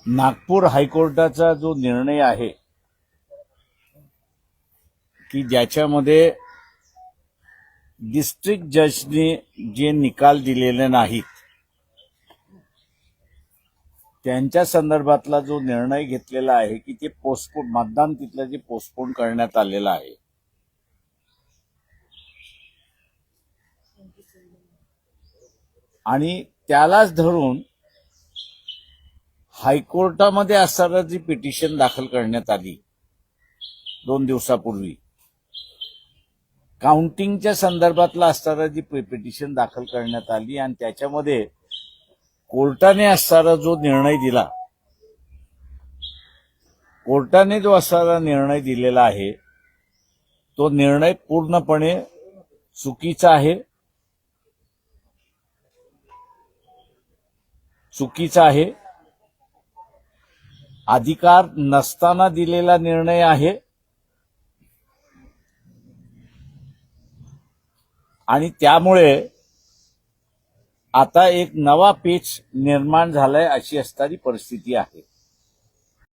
नागपूर हायकोर्टाचा जो निर्णय आहे की ज्याच्यामध्ये डिस्ट्रिक्ट जजने जे निकाल दिलेले नाहीत त्यांच्या संदर्भातला जो निर्णय घेतलेला आहे की ते पोस्टपोन मतदान तिथलं जे पोस्टपोन करण्यात आलेलं आहे आणि त्यालाच धरून हायकोर्टामध्ये असताना जी पिटिशन दाखल करण्यात आली 2 दिवसापूर्वी काउंटिंगच्या संदर्भातला असताना जी पिटिशन दाखल करण्यात आली आणि त्याच्यामध्ये कोर्टाने असणारा जो निर्णय दिला कोर्टाने जो असणारा निर्णय दिलेला आहे तो निर्णय पूर्णपणे चुकीचा आहे अधिकार नसताना दिलेला निर्णय आहे आणि त्यामुळे आता एक नवा पेच निर्माण झालाय अशी असणारी परिस्थिती आहे।